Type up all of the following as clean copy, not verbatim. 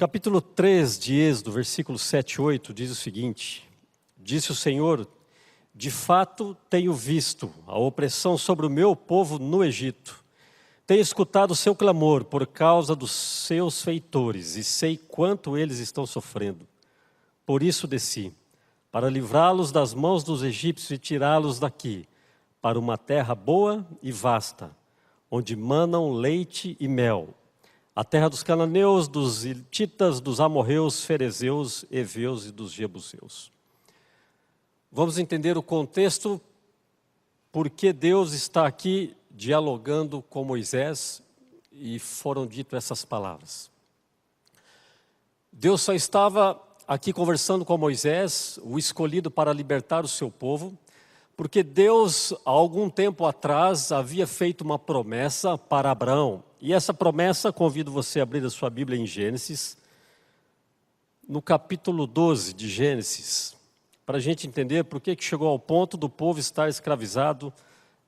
Capítulo 3 de Êxodo, versículos 7 e 8, diz o seguinte: Disse o Senhor, de fato tenho visto a opressão sobre o meu povo no Egito. Tenho escutado o seu clamor por causa dos seus feitores e sei quanto eles estão sofrendo. Por isso desci, para livrá-los das mãos dos egípcios e tirá-los daqui, para uma terra boa e vasta, onde manam leite e mel, a terra dos cananeus, dos hititas, dos amorreus, ferezeus, heveus e dos jebuseus. Vamos entender o contexto, porque Deus está aqui dialogando com Moisés e foram ditas essas palavras. Deus só estava aqui conversando com Moisés, o escolhido para libertar o seu povo, porque Deus, há algum tempo atrás, havia feito uma promessa para Abraão. E essa promessa, convido você a abrir a sua Bíblia em Gênesis, no capítulo 12 de Gênesis, para a gente entender por que chegou ao ponto do povo estar escravizado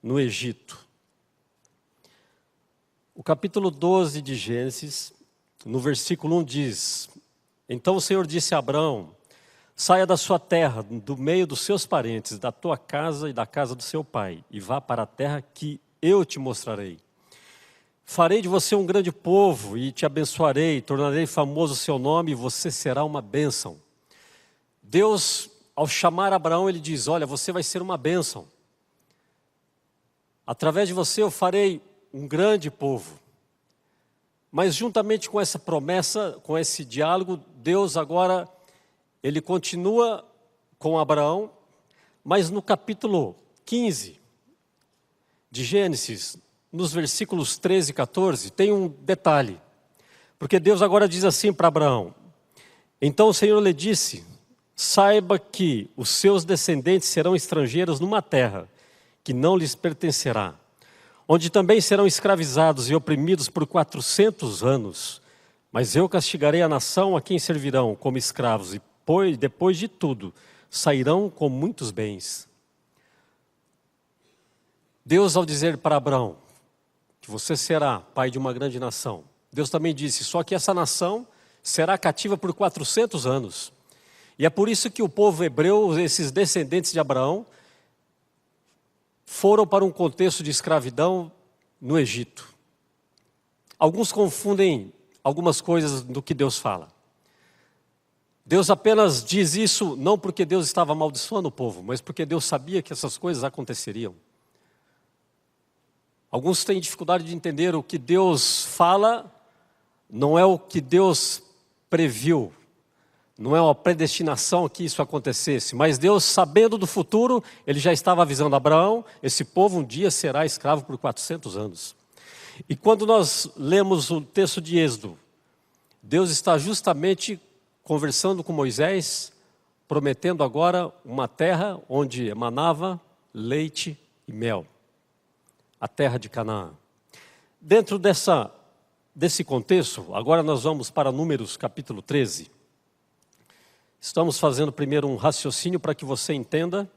no Egito. O capítulo 12 de Gênesis, no versículo 1 diz: Então o Senhor disse a Abraão, saia da sua terra, do meio dos seus parentes, da tua casa e da casa do seu pai, e vá para a terra que eu te mostrarei. Farei de você um grande povo e te abençoarei, tornarei famoso o seu nome e você será uma bênção. Deus, ao chamar Abraão, ele diz: olha, você vai ser uma bênção. Através de você eu farei um grande povo. Mas juntamente com essa promessa, com esse diálogo, Deus agora, ele continua com Abraão, mas no capítulo 15 de Gênesis, nos versículos 13 e 14, tem um detalhe. Porque Deus agora diz assim para Abraão: Então o Senhor lhe disse, saiba que os seus descendentes serão estrangeiros numa terra que não lhes pertencerá, onde também serão escravizados e oprimidos por 400 anos. Mas eu castigarei a nação a quem servirão como escravos, e depois de tudo sairão com muitos bens. Deus, ao dizer para Abraão que você será pai de uma grande nação, Deus também disse, só que essa nação será cativa por 400 anos. E é por isso que o povo hebreu, esses descendentes de Abraão, foram para um contexto de escravidão no Egito. Alguns confundem algumas coisas do que Deus fala. Deus apenas diz isso não porque Deus estava amaldiçoando o povo, mas porque Deus sabia que essas coisas aconteceriam. Alguns têm dificuldade de entender o que Deus fala, não é o que Deus previu, não é uma predestinação que isso acontecesse, mas Deus, sabendo do futuro, ele já estava avisando Abraão, esse povo um dia será escravo por 400 anos. E quando nós lemos o texto de Êxodo, Deus está justamente conversando com Moisés, prometendo agora uma terra onde emanava leite e mel. A terra de Canaã. Dentro desse contexto, agora nós vamos para Números capítulo 13. Estamos fazendo primeiro um raciocínio para que você entenda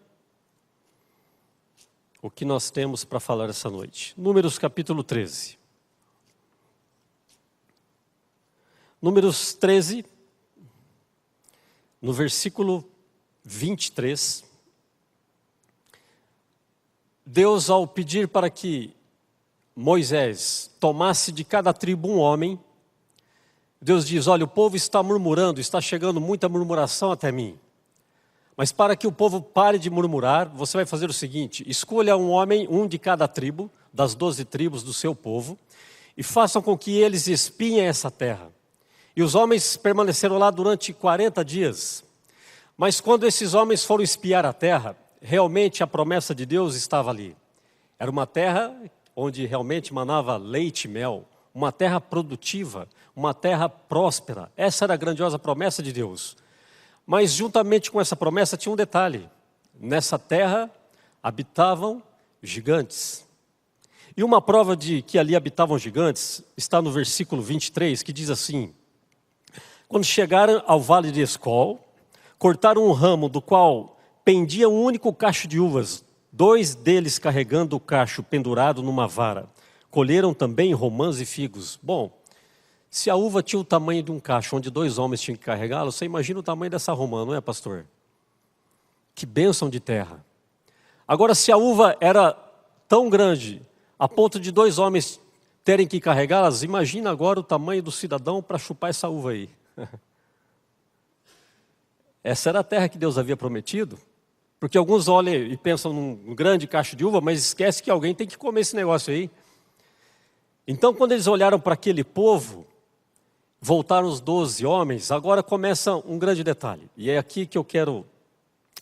o que nós temos para falar essa noite. Números capítulo 13. Números 13, no versículo 23, Deus, ao pedir para que Moisés tomasse de cada tribo um homem, Deus diz, olha, o povo está murmurando, está chegando muita murmuração até mim. Mas para que o povo pare de murmurar, você vai fazer o seguinte, escolha um homem, um de cada tribo, das 12 tribos do seu povo, e façam com que eles espiem essa terra. E os homens permaneceram lá durante 40 dias. Mas quando esses homens foram espiar a terra, realmente a promessa de Deus estava ali. Era uma terra onde realmente manava leite e mel, uma terra produtiva, uma terra próspera. Essa era a grandiosa promessa de Deus. Mas juntamente com essa promessa tinha um detalhe. Nessa terra habitavam gigantes. E uma prova de que ali habitavam gigantes está no versículo 23, que diz assim: Quando chegaram ao vale de Escol, cortaram um ramo do qual pendia um único cacho de uvas, 2 deles carregando o cacho pendurado numa vara. Colheram também romãs e figos. Bom, Se a uva tinha o tamanho de um cacho, onde 2 homens tinham que carregá-lo, você imagina o tamanho dessa romã, não é, pastor? Que bênção de terra. Agora, se a uva era tão grande, a ponto de 2 homens terem que carregá-las, imagina agora o tamanho do cidadão para chupar essa uva aí. Essa era a terra que Deus havia prometido. Porque alguns olham e pensam num grande cacho de uva, mas esquece que alguém tem que comer esse negócio aí. Então, quando eles olharam para aquele povo, voltaram os 12 homens, agora começa um grande detalhe. E é aqui que eu quero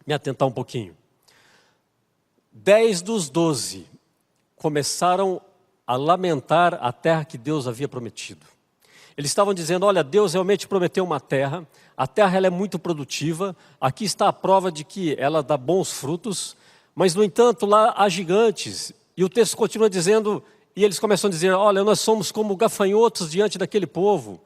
me atentar um pouquinho. 10 dos 12 começaram a lamentar a terra que Deus havia prometido. Eles estavam dizendo, olha, Deus realmente prometeu uma terra, a terra ela é muito produtiva, aqui está a prova de que ela dá bons frutos, mas no entanto lá há gigantes. E o texto continua dizendo, e eles começam a dizer, olha, nós somos como gafanhotos diante daquele povo.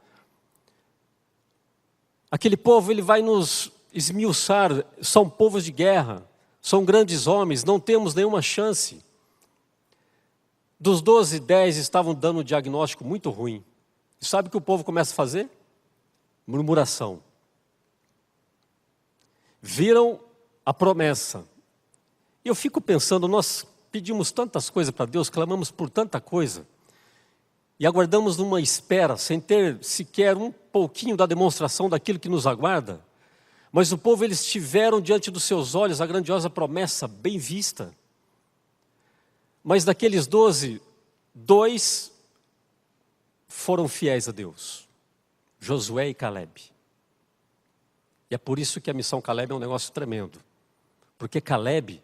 Aquele povo ele vai nos esmiuçar, são povos de guerra, são grandes homens, não temos nenhuma chance. Dos 12, 10 estavam dando um diagnóstico muito ruim. E sabe o que o povo começa a fazer? Murmuração. Viram a promessa. E eu fico pensando, nós pedimos tantas coisas para Deus, clamamos por tanta coisa, e aguardamos numa espera, sem ter sequer um pouquinho da demonstração daquilo que nos aguarda. Mas o povo, eles tiveram diante dos seus olhos a grandiosa promessa, bem vista. Mas daqueles 12, 2 foram fiéis a Deus, Josué e Caleb. E é por isso que a missão Caleb é um negócio tremendo. Porque Caleb,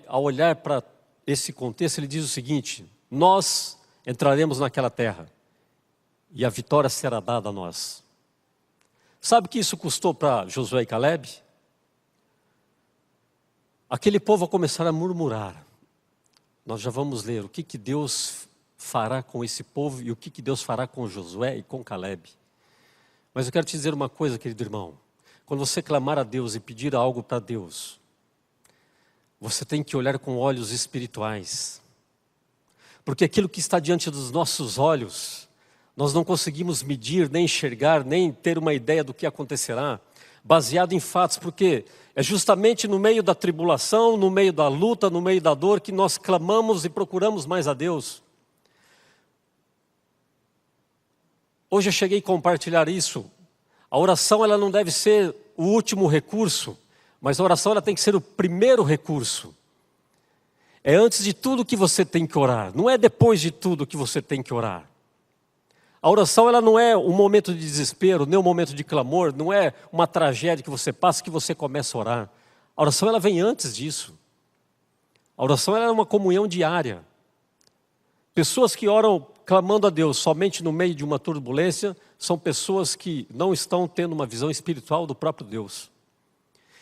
ao olhar para esse contexto, ele diz o seguinte, nós entraremos naquela terra e a vitória será dada a nós. Sabe o que isso custou para Josué e Caleb? Aquele povo a começar a murmurar. Nós já vamos ler o que Deus fará com esse povo e o que Deus fará com Josué e com Caleb. Mas eu quero te dizer uma coisa, querido irmão. Quando você clamar a Deus e pedir algo para Deus, você tem que olhar com olhos espirituais. Porque aquilo que está diante dos nossos olhos, nós não conseguimos medir, nem enxergar, nem ter uma ideia do que acontecerá, baseado em fatos, porque é justamente no meio da tribulação, no meio da luta, no meio da dor, que nós clamamos e procuramos mais a Deus. Hoje eu cheguei a compartilhar isso. A oração ela não deve ser o último recurso, mas a oração ela tem que ser o primeiro recurso. É antes de tudo que você tem que orar, não é depois de tudo que você tem que orar. A oração ela não é um momento de desespero, nem um momento de clamor, não é uma tragédia que você passa que você começa a orar. A oração ela vem antes disso. A oração ela é uma comunhão diária. Pessoas que oram clamando a Deus somente no meio de uma turbulência, são pessoas que não estão tendo uma visão espiritual do próprio Deus.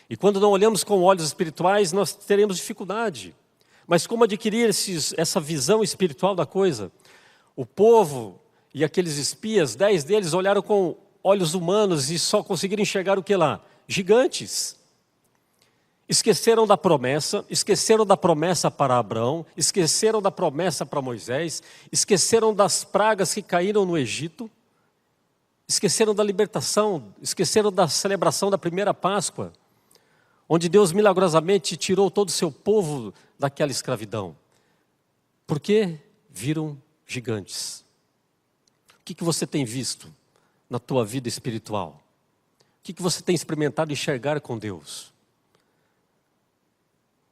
E quando não olhamos com olhos espirituais, nós teremos dificuldade. Mas como adquirir essa visão espiritual da coisa? O povo e aqueles espias, 10 deles olharam com olhos humanos e só conseguiram enxergar o que lá? Gigantes. Esqueceram da promessa para Abraão, esqueceram da promessa para Moisés, esqueceram das pragas que caíram no Egito, esqueceram da libertação, esqueceram da celebração da primeira Páscoa, onde Deus milagrosamente tirou todo o seu povo daquela escravidão. Porque viram gigantes. O que você tem visto na tua vida espiritual? O que você tem experimentado enxergar com Deus?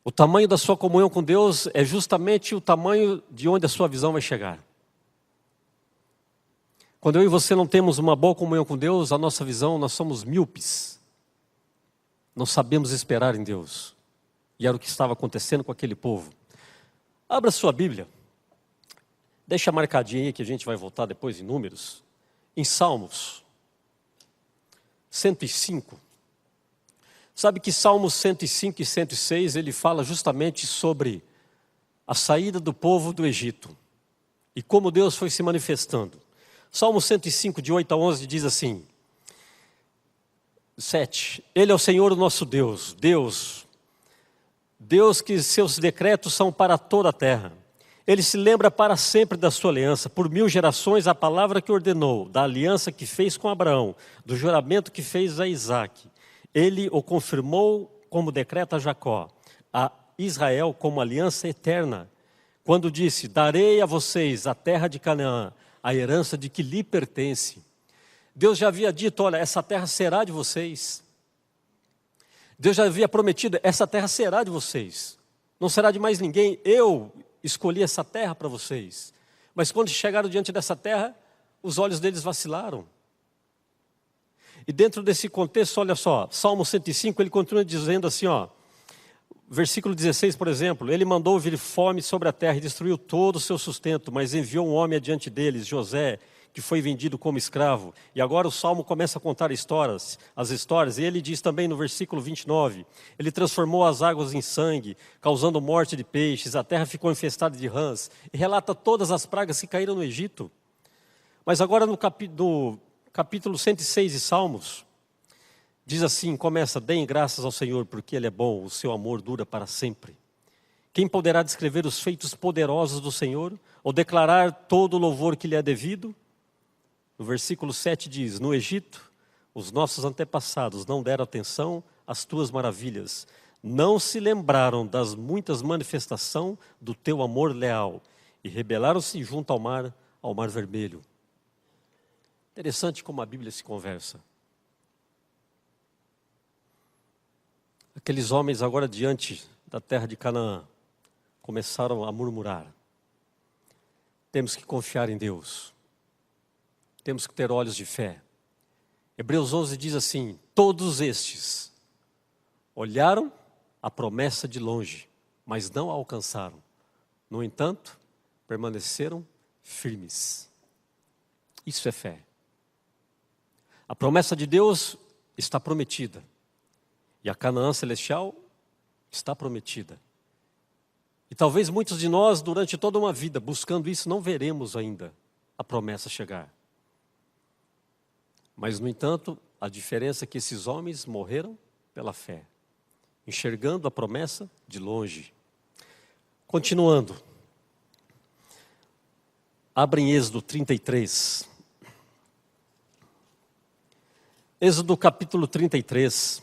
O tamanho da sua comunhão com Deus é justamente o tamanho de onde a sua visão vai chegar. Quando eu e você não temos uma boa comunhão com Deus, a nossa visão, nós somos míopes. Não sabemos esperar em Deus. E era o que estava acontecendo com aquele povo. Abra sua Bíblia. Deixa marcadinho aí que a gente vai voltar depois em Números. Em Salmos 105. Sabe que Salmos 105 e 106, ele fala justamente sobre a saída do povo do Egito. E como Deus foi se manifestando. Salmo 105, de 8 a 11, diz assim. 7. Ele é o Senhor, o nosso Deus. Deus que seus decretos são para toda a terra. Ele se lembra para sempre da sua aliança, por 1000 gerações a palavra que ordenou, da aliança que fez com Abraão, do juramento que fez a Isaque. Ele o confirmou como decreta a Jacó, a Israel como aliança eterna, quando disse: darei a vocês a terra de Canaã, a herança de que lhe pertence. Deus já havia dito: olha, essa terra será de vocês. Deus já havia prometido: essa terra será de vocês. Não será de mais ninguém. Eu escolhi essa terra para vocês. Mas quando chegaram diante dessa terra, os olhos deles vacilaram. E dentro desse contexto, olha só, Salmo 105, ele continua dizendo assim, ó, versículo 16, por exemplo: ele mandou vir fome sobre a terra e destruiu todo o seu sustento, mas enviou um homem adiante deles, José, que foi vendido como escravo. E agora o Salmo começa a contar as histórias, e ele diz também no versículo 29, ele transformou as águas em sangue, causando morte de peixes, a terra ficou infestada de rãs, e relata todas as pragas que caíram no Egito. Mas agora no capítulo 106 de Salmos, diz assim, começa: deem graças ao Senhor, porque Ele é bom, o seu amor dura para sempre. Quem poderá descrever os feitos poderosos do Senhor, ou declarar todo o louvor que lhe é devido? No versículo 7 diz: no Egito, os nossos antepassados não deram atenção às tuas maravilhas, não se lembraram das muitas manifestações do teu amor leal, e rebelaram-se junto ao mar vermelho. Interessante como a Bíblia se conversa. Aqueles homens agora diante da terra de Canaã começaram a murmurar. Temos que confiar em Deus. Temos que ter olhos de fé. Hebreus 11 diz assim: todos estes olharam a promessa de longe, mas não a alcançaram. No entanto, permaneceram firmes. Isso é fé. A promessa de Deus está prometida. E a Canaã celestial está prometida. E talvez muitos de nós, durante toda uma vida, buscando isso, não veremos ainda a promessa chegar. Mas, no entanto, a diferença é que esses homens morreram pela fé, enxergando a promessa de longe. Continuando. Abra em Êxodo 33. Êxodo capítulo 33.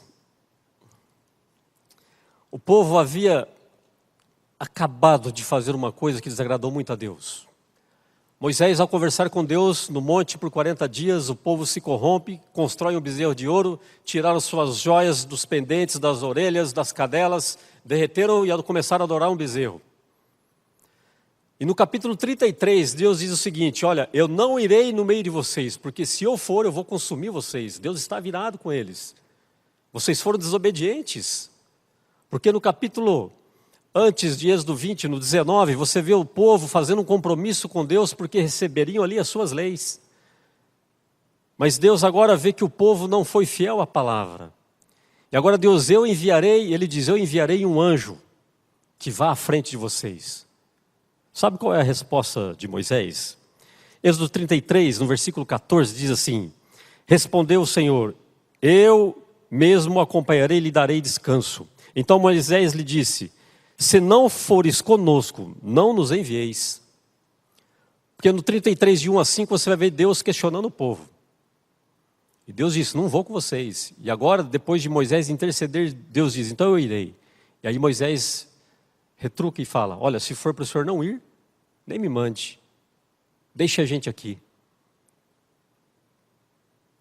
O povo havia acabado de fazer uma coisa que desagradou muito a Deus. Moisés, ao conversar com Deus no monte por 40 dias, o povo se corrompe, constrói um bezerro de ouro, tiraram suas joias dos pendentes, das orelhas, das cadelas, derreteram e começaram a adorar um bezerro. E no capítulo 33, Deus diz o seguinte: olha, eu não irei no meio de vocês, porque se eu for, eu vou consumir vocês. Deus está virado com eles. Vocês foram desobedientes. Porque no capítulo antes de Êxodo 20, no 19, você vê o povo fazendo um compromisso com Deus porque receberiam ali as suas leis. Mas Deus agora vê que o povo não foi fiel à palavra. E agora Deus, ele diz, eu enviarei um anjo que vá à frente de vocês. Sabe qual é a resposta de Moisés? Êxodo 33, no versículo 14, diz assim: respondeu o Senhor, eu mesmo acompanharei e lhe darei descanso. Então Moisés lhe disse: se não fores conosco, não nos envieis. Porque no 33, de 1 a 5, você vai ver Deus questionando o povo. E Deus disse: não vou com vocês. E agora, depois de Moisés interceder, Deus diz: então eu irei. E aí Moisés retruca e fala: olha, se for para o senhor não ir, nem me mande. Deixe a gente aqui.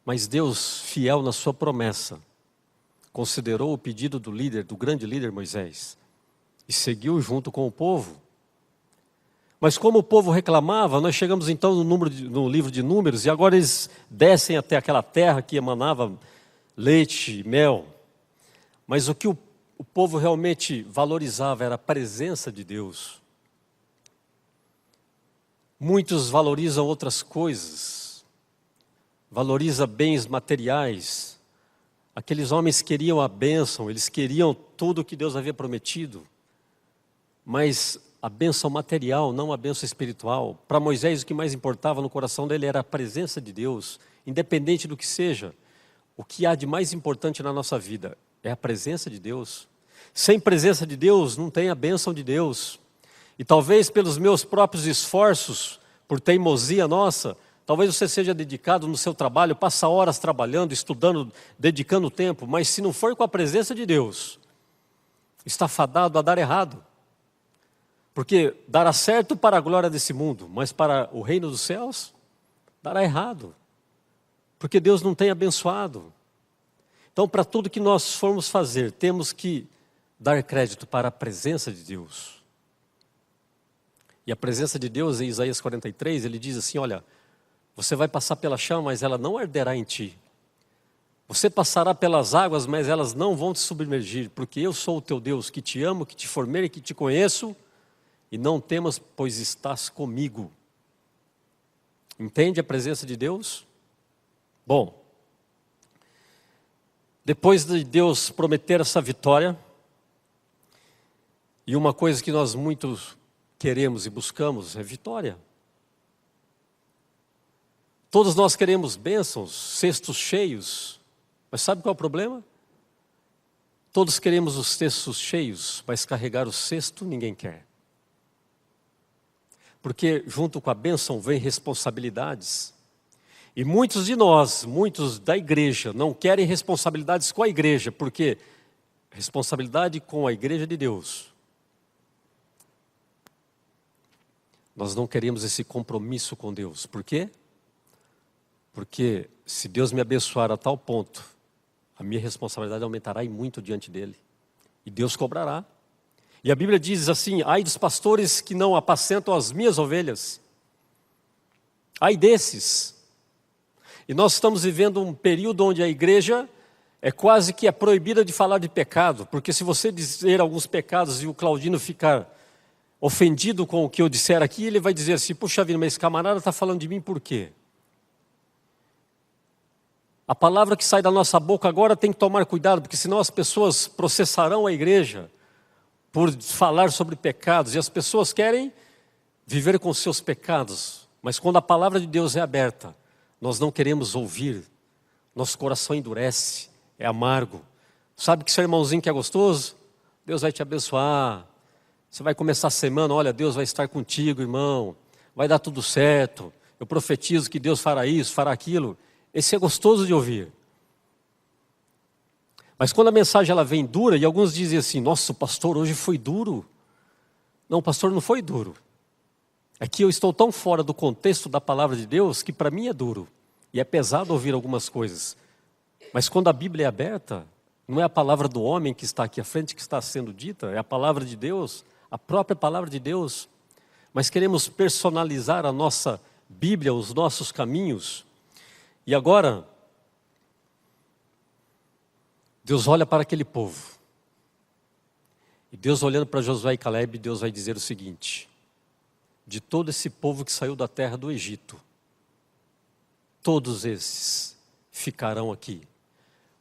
Mas Deus, fiel na sua promessa, considerou o pedido do líder, do grande líder Moisés, e seguiu junto com o povo. Mas como o povo reclamava, nós chegamos então no livro de Números, e agora eles descem até aquela terra que emanava leite e mel. Mas o que o povo realmente valorizava era a presença de Deus. Muitos valorizam outras coisas, valorizam bens materiais. Aqueles homens queriam a bênção, eles queriam tudo o que Deus havia prometido. Mas a bênção material, não a bênção espiritual. Para Moisés, o que mais importava no coração dele era a presença de Deus, independente do que seja. O que há de mais importante na nossa vida é a presença de Deus. Sem presença de Deus, não tem a bênção de Deus. E talvez pelos meus próprios esforços, por teimosia nossa, talvez você seja dedicado no seu trabalho, passa horas trabalhando, estudando, dedicando tempo, mas se não for com a presença de Deus, está fadado a dar errado. Porque dará certo para a glória desse mundo, mas para o reino dos céus, dará errado. Porque Deus não tem abençoado. Então, para tudo que nós formos fazer, temos que dar crédito para a presença de Deus. E a presença de Deus, em Isaías 43, ele diz assim, olha, você vai passar pela chama, mas ela não arderá em ti. Você passará pelas águas, mas elas não vão te submergir, porque eu sou o teu Deus, que te amo, que te formei e que te conheço, e não temas, pois estás comigo. Entende a presença de Deus? Bom, depois de Deus prometer essa vitória, e uma coisa que nós muito queremos e buscamos é vitória. Todos nós queremos bênçãos, cestos cheios, mas sabe qual é o problema? Todos queremos os cestos cheios, mas carregar o cesto ninguém quer. Porque junto com a bênção vem responsabilidades. E muitos de nós, muitos da igreja, não querem responsabilidades com a igreja, porque responsabilidade com a igreja de Deus. Nós não queremos esse compromisso com Deus. Por quê? Porque se Deus me abençoar a tal ponto, a minha responsabilidade aumentará e muito diante dele. E Deus cobrará. E a Bíblia diz assim, ai dos pastores que não apacentam as minhas ovelhas. Ai desses. E nós estamos vivendo um período onde a igreja é quase que proibida de falar de pecado. Porque se você dizer alguns pecados e o Claudino ficar ofendido com o que eu disser aqui, ele vai dizer assim, puxa vida, mas esse camarada está falando de mim por quê? A palavra que sai da nossa boca agora tem que tomar cuidado, porque senão as pessoas processarão a igreja por falar sobre pecados, e as pessoas querem viver com seus pecados, mas quando a palavra de Deus é aberta, nós não queremos ouvir, nosso coração endurece, é amargo. Sabe que seu irmãozinho que é gostoso? Deus vai te abençoar. Você vai começar a semana, olha, Deus vai estar contigo, irmão, vai dar tudo certo, eu profetizo que Deus fará isso, fará aquilo. Esse é gostoso de ouvir. Mas quando a mensagem ela vem dura, e alguns dizem assim, nossa, o pastor hoje foi duro. Não, o pastor não foi duro. É que eu estou tão fora do contexto da palavra de Deus, que para mim é duro. E é pesado ouvir algumas coisas. Mas quando a Bíblia é aberta, não é a palavra do homem que está aqui à frente que está sendo dita, é a palavra de Deus, a própria palavra de Deus. Mas queremos personalizar a nossa Bíblia, os nossos caminhos. E agora, Deus olha para aquele povo. E Deus olhando para Josué e Caleb, Deus vai dizer o seguinte, de todo esse povo que saiu da terra do Egito, todos esses ficarão aqui.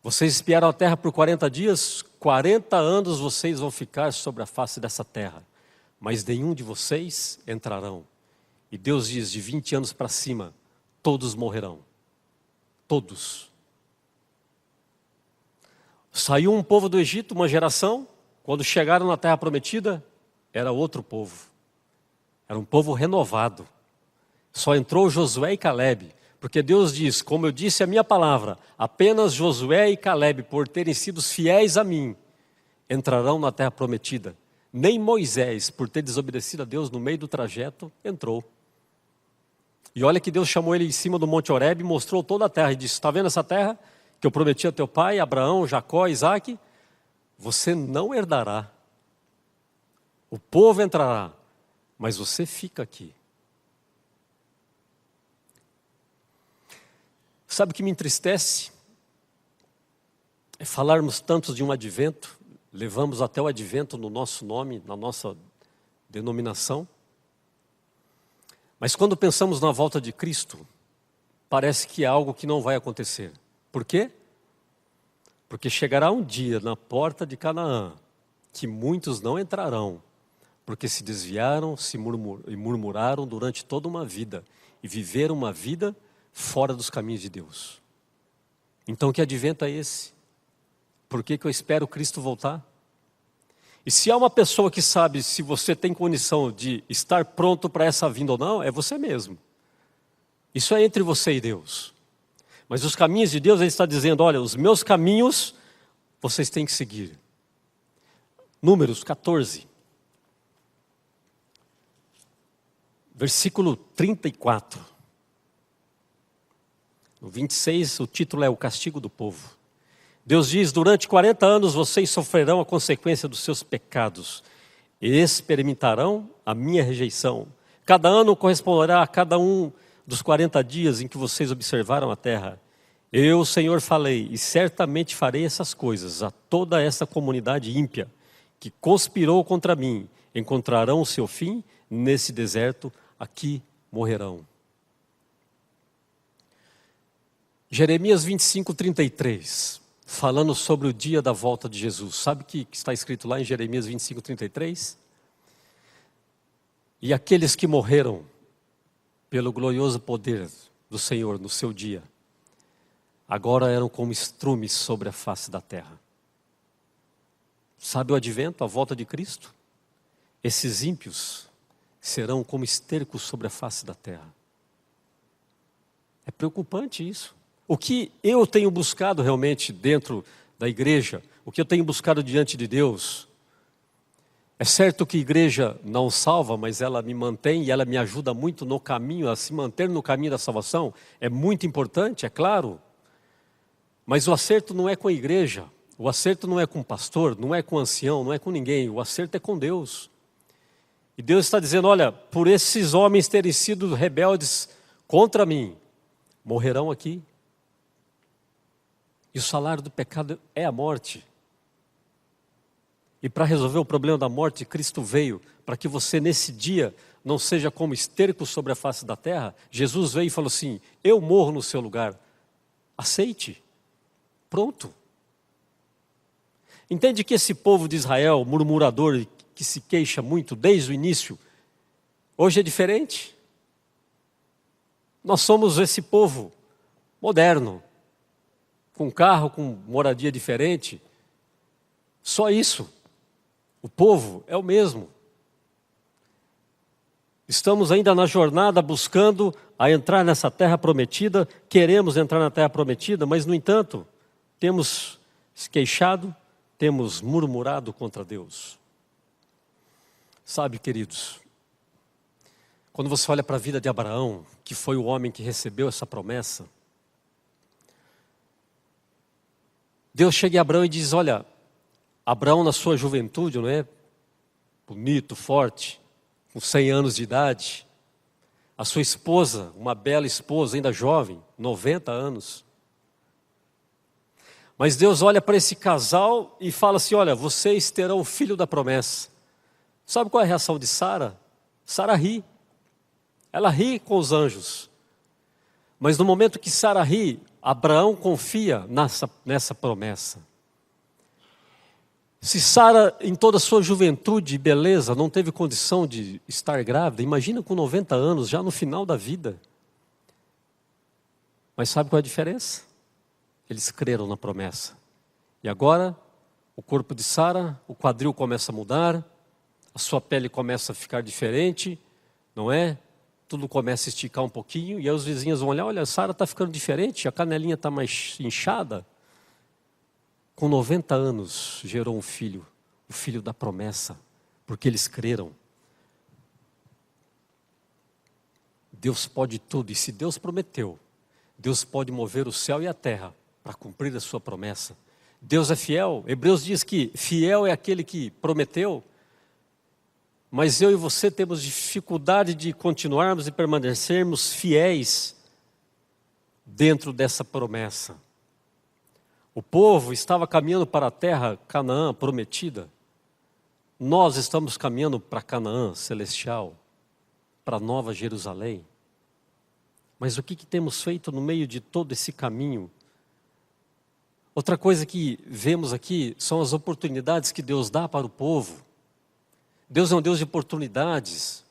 Vocês espiaram a terra por 40 dias, 40 anos vocês vão ficar sobre a face dessa terra, mas nenhum de vocês entrarão. E Deus diz, de 20 anos para cima, todos morrerão. Todos. Saiu um povo do Egito, uma geração, quando chegaram na terra prometida, era outro povo. Era um povo renovado. Só entrou Josué e Caleb, porque Deus diz, como eu disse a minha palavra, apenas Josué e Caleb, por terem sido fiéis a mim, entrarão na terra prometida. Nem Moisés, por ter desobedecido a Deus no meio do trajeto, entrou. E olha que Deus chamou ele em cima do Monte Horebe e mostrou toda a terra. E disse, está vendo essa terra que eu prometi a teu pai, Abraão, Jacó, Isaque? Você não herdará. O povo entrará, mas você fica aqui. Sabe o que me entristece? É falarmos tanto de um advento, levamos até o advento no nosso nome, na nossa denominação. Mas quando pensamos na volta de Cristo, parece que é algo que não vai acontecer. Por quê? Porque chegará um dia na porta de Canaã, que muitos não entrarão, porque se desviaram e murmuraram durante toda uma vida, e viveram uma vida fora dos caminhos de Deus. Então que advento é esse? Por que eu espero Cristo voltar? E se há uma pessoa que sabe se você tem condição de estar pronto para essa vinda ou não, é você mesmo. Isso é entre você e Deus. Mas os caminhos de Deus, Ele está dizendo, olha, os meus caminhos vocês têm que seguir. Números 14. Versículo 34. No 26, o título é O Castigo do Povo. Deus diz, durante 40 anos vocês sofrerão a consequência dos seus pecados. E experimentarão a minha rejeição. Cada ano corresponderá a cada um dos 40 dias em que vocês observaram a terra. Eu, o Senhor, falei, e certamente farei essas coisas a toda essa comunidade ímpia que conspirou contra mim. Encontrarão o seu fim nesse deserto, aqui morrerão. Jeremias 25, 33, falando sobre o dia da volta de Jesus. Sabe o que está escrito lá em Jeremias 25, 33? E aqueles que morreram pelo glorioso poder do Senhor no seu dia, agora eram como estrumes sobre a face da terra. Sabe o advento, a volta de Cristo? Esses ímpios serão como estercos sobre a face da terra. É preocupante isso. O que eu tenho buscado realmente dentro da igreja, o que eu tenho buscado diante de Deus, é certo que a igreja não salva, mas ela me mantém e ela me ajuda muito no caminho, a se manter no caminho da salvação. É muito importante, é claro. Mas o acerto não é com a igreja, o acerto não é com o pastor, não é com o ancião, não é com ninguém. O acerto é com Deus. E Deus está dizendo, olha, por esses homens terem sido rebeldes contra mim, morrerão aqui. E o salário do pecado é a morte. E para resolver o problema da morte, Cristo veio para que você nesse dia não seja como esterco sobre a face da terra. Jesus veio e falou assim, eu morro no seu lugar. Aceite. Pronto. Entende que esse povo de Israel, murmurador, que se queixa muito desde o início, hoje é diferente? Nós somos esse povo moderno, com carro, com moradia diferente. Só isso. O povo é o mesmo. Estamos ainda na jornada buscando a entrar nessa terra prometida, queremos entrar na terra prometida, mas no entanto, temos se queixado, temos murmurado contra Deus. Sabe, queridos, quando você olha para a vida de Abraão, que foi o homem que recebeu essa promessa, Deus chega em Abraão e diz, olha, Abraão na sua juventude, não é? Bonito, forte, com 100 anos de idade. A sua esposa, uma bela esposa, ainda jovem, 90 anos. Mas Deus olha para esse casal e fala assim, olha, vocês terão o filho da promessa. Sabe qual é a reação de Sara? Sara ri. Ela ri com os anjos. Mas no momento que Sara ri, Abraão confia nessa promessa. Se Sara, em toda a sua juventude e beleza, não teve condição de estar grávida, imagina com 90 anos, já no final da vida. Mas sabe qual é a diferença? Eles creram na promessa. E agora, o corpo de Sara, o quadril começa a mudar, a sua pele começa a ficar diferente, não é? Tudo começa a esticar um pouquinho, e aí os vizinhos vão olhar, olha, a Sara está ficando diferente, a canelinha está mais inchada. Com 90 anos, gerou um filho, o filho da promessa, porque eles creram. Deus pode tudo, e se Deus prometeu, Deus pode mover o céu e a terra para cumprir a sua promessa. Deus é fiel. Hebreus diz que fiel é aquele que prometeu, mas eu e você temos dificuldade de continuarmos e permanecermos fiéis dentro dessa promessa. O povo estava caminhando para a terra Canaã prometida. Nós estamos caminhando para Canaã celestial, para a Nova Jerusalém. Mas o que temos feito no meio de todo esse caminho? Outra coisa que vemos aqui são as oportunidades que Deus dá para o povo. Deus é um Deus de oportunidades.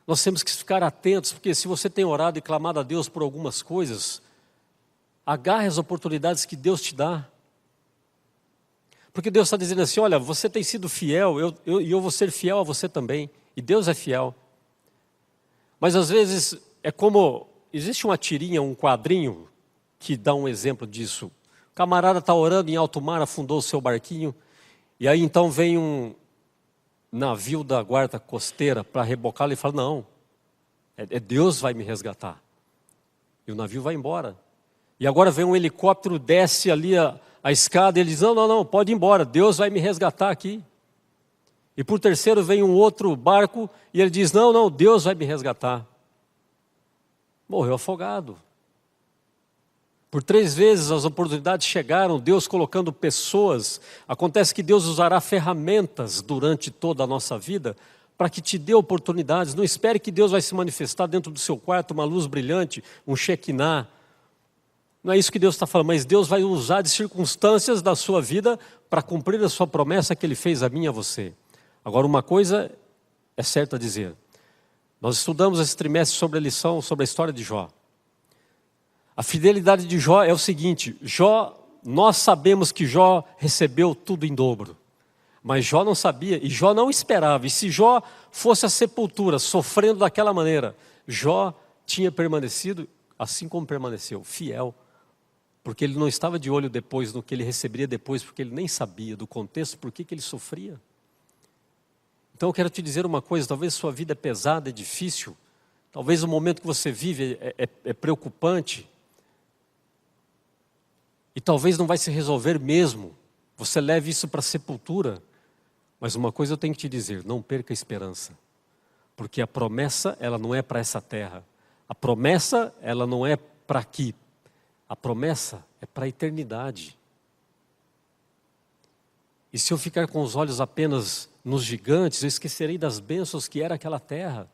Nós temos que ficar atentos, porque se você tem orado e clamado a Deus por algumas coisas, agarre as oportunidades que Deus te dá. Porque Deus está dizendo assim, olha, você tem sido fiel, e eu vou ser fiel a você também. E Deus é fiel. Mas às vezes é como, existe uma tirinha, um quadrinho, que dá um exemplo disso. O camarada está orando em alto mar, afundou o seu barquinho, e aí então vem um navio da guarda costeira para rebocá-lo e fala, não, Deus vai me resgatar. E o navio vai embora. E agora vem um helicóptero, desce ali a escada, e ele diz, não, pode ir embora, Deus vai me resgatar aqui. E por terceiro vem um outro barco, e ele diz, não, Deus vai me resgatar. Morreu afogado. Por 3 vezes as oportunidades chegaram, Deus colocando pessoas. Acontece que Deus usará ferramentas durante toda a nossa vida para que te dê oportunidades. Não espere que Deus vai se manifestar dentro do seu quarto, uma luz brilhante, um Shekinah. Não é isso que Deus está falando, mas Deus vai usar de circunstâncias da sua vida para cumprir a sua promessa que Ele fez a mim e a você. Agora, uma coisa é certa a dizer. Nós estudamos esse trimestre sobre a lição, sobre a história de Jó. A fidelidade de Jó é o seguinte, nós sabemos que Jó recebeu tudo em dobro. Mas Jó não sabia e Jó não esperava. E se Jó fosse à sepultura, sofrendo daquela maneira, Jó tinha permanecido, assim como permaneceu, fiel. Porque ele não estava de olho depois no que ele receberia depois, porque ele nem sabia do contexto, por que ele sofria. Então eu quero te dizer uma coisa, talvez sua vida é pesada, é difícil, talvez o momento que você vive é preocupante, e talvez não vai se resolver mesmo, você leve isso para a sepultura, mas uma coisa eu tenho que te dizer, não perca a esperança, porque a promessa ela não é para essa terra, a promessa ela não é para aqui, a promessa é para a eternidade. E se eu ficar com os olhos apenas nos gigantes, eu esquecerei das bênçãos que era aquela terra.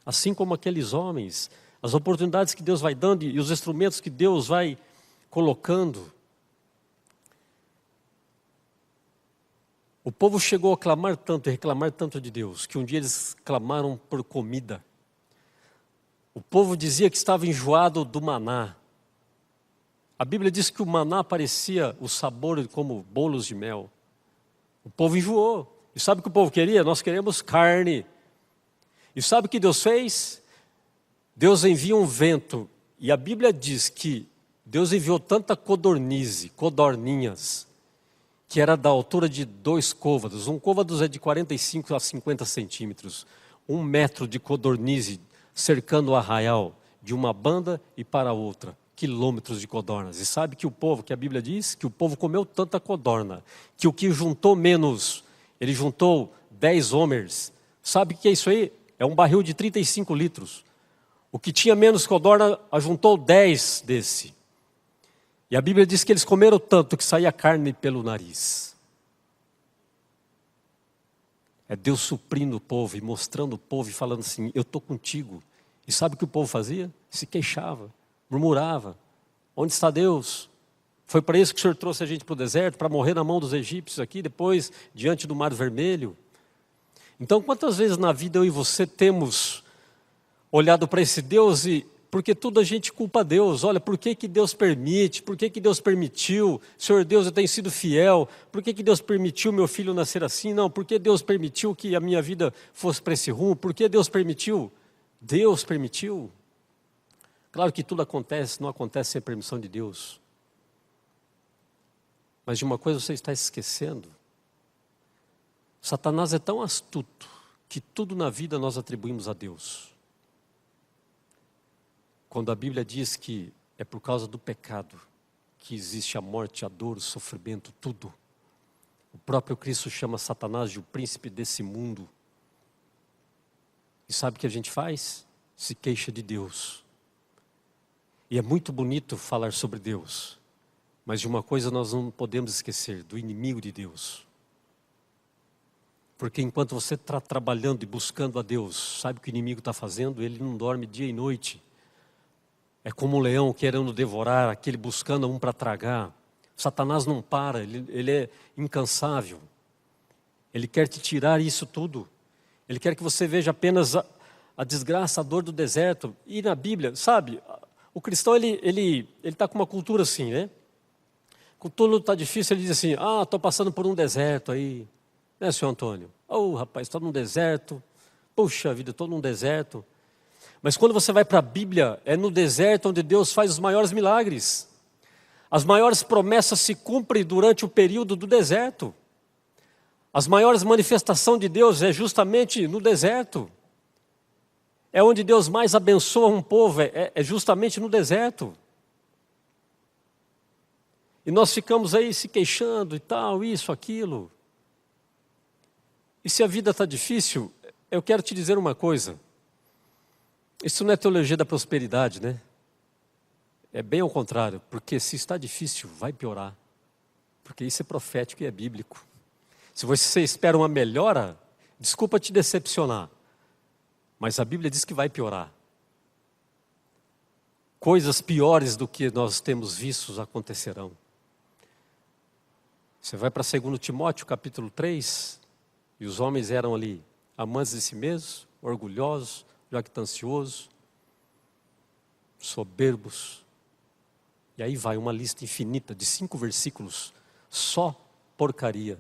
Assim como aqueles homens, as oportunidades que Deus vai dando e os instrumentos que Deus vai colocando. O povo chegou a clamar tanto e reclamar tanto de Deus, que um dia eles clamaram por comida. O povo dizia que estava enjoado do maná. A Bíblia diz que o maná parecia o sabor como bolos de mel. O povo enjoou. E sabe o que o povo queria? Nós queremos carne. E sabe o que Deus fez? Deus envia um vento. E a Bíblia diz que Deus enviou tanta codorninhas, que era da altura de 2 côvados. Um côvado é de 45 a 50 centímetros. 1 metro de codornize cercando o arraial de uma banda e para outra. Quilômetros de codornas. E sabe que a Bíblia diz? Que o povo comeu tanta codorna, que o que juntou menos, ele juntou 10 homers. Sabe o que é isso aí? É um barril de 35 litros. O que tinha menos codorna, ajuntou 10 desse. E a Bíblia diz que eles comeram tanto que saía carne pelo nariz. É Deus suprindo o povo e mostrando o povo e falando assim, eu estou contigo. E sabe o que o povo fazia? Se queixava. Murmurava, onde está Deus? Foi para isso que o Senhor trouxe a gente para o deserto, para morrer na mão dos egípcios aqui, depois diante do Mar Vermelho. Então quantas vezes na vida eu e você temos olhado para esse Deus e, porque tudo a gente culpa a Deus, olha, por que Deus permite, por que Deus permitiu, Senhor Deus eu tenho sido fiel, por que Deus permitiu meu filho nascer assim, não, por que Deus permitiu que a minha vida fosse para esse rumo, por que Deus permitiu? Deus permitiu. Claro que tudo acontece, não acontece sem permissão de Deus. Mas de uma coisa você está esquecendo. Satanás é tão astuto que tudo na vida nós atribuímos a Deus. Quando a Bíblia diz que é por causa do pecado que existe a morte, a dor, o sofrimento, tudo. O próprio Cristo chama Satanás de o príncipe desse mundo. E sabe o que a gente faz? Se queixa de Deus. E é muito bonito falar sobre Deus, mas de uma coisa nós não podemos esquecer, do inimigo de Deus. Porque enquanto você está trabalhando e buscando a Deus, sabe o que o inimigo está fazendo? Ele não dorme dia e noite. É como um leão querendo devorar, aquele buscando um para tragar. Satanás não para, ele é incansável. Ele quer te tirar isso tudo. Ele quer que você veja apenas a desgraça, a dor do deserto. E na Bíblia, sabe... O cristão, ele está com uma cultura assim, né? Quando tudo está difícil, ele diz assim, estou passando por um deserto aí. Né, senhor Antônio? Rapaz, estou num deserto. Puxa vida, estou num deserto. Mas quando você vai para a Bíblia, é no deserto onde Deus faz os maiores milagres. As maiores promessas se cumprem durante o período do deserto. As maiores manifestações de Deus é justamente no deserto. É onde Deus mais abençoa um povo, é justamente no deserto. E nós ficamos aí se queixando e tal, isso, aquilo. E se a vida está difícil, eu quero te dizer uma coisa. Isso não é teologia da prosperidade, né? É bem ao contrário, porque se está difícil, vai piorar. Porque isso é profético e é bíblico. Se você espera uma melhora, desculpa te decepcionar, mas a Bíblia diz que vai piorar. Coisas piores do que nós temos vistos acontecerão. Você vai para 2 Timóteo, capítulo 3, e os homens eram ali amantes de si mesmos, orgulhosos, jactanciosos, soberbos. E aí vai uma lista infinita de 5 versículos, só porcaria.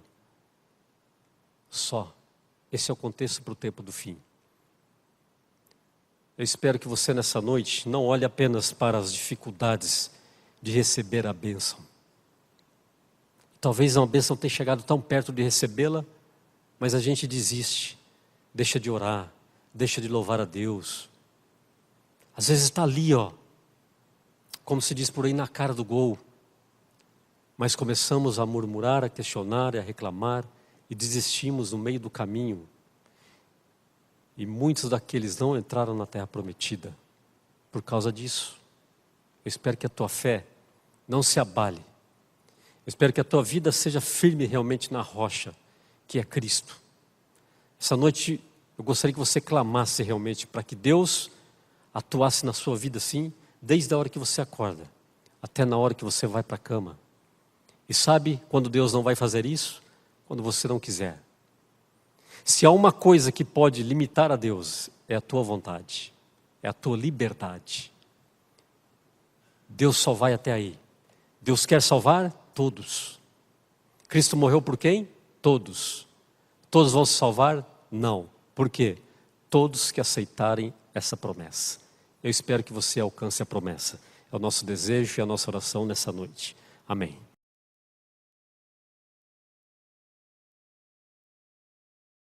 Só. Esse é o contexto para o tempo do fim. Eu espero que você nessa noite não olhe apenas para as dificuldades de receber a bênção. Talvez a bênção tenha chegado tão perto de recebê-la, mas a gente desiste, deixa de orar, deixa de louvar a Deus. Às vezes está ali, como se diz por aí, na cara do gol. Mas começamos a murmurar, a questionar, a reclamar e desistimos no meio do caminho. E muitos daqueles não entraram na terra prometida por causa disso. Eu espero que a tua fé não se abale. Eu espero que a tua vida seja firme realmente na rocha, que é Cristo. Essa noite eu gostaria que você clamasse realmente para que Deus atuasse na sua vida assim, desde a hora que você acorda, até na hora que você vai para a cama. E sabe quando Deus não vai fazer isso? Quando você não quiser. Se há uma coisa que pode limitar a Deus, é a tua vontade, é a tua liberdade. Deus só vai até aí. Deus quer salvar todos. Cristo morreu por quem? Todos. Todos vão se salvar? Não. Por quê? Todos que aceitarem essa promessa. Eu espero que você alcance a promessa. É o nosso desejo e a nossa oração nessa noite. Amém.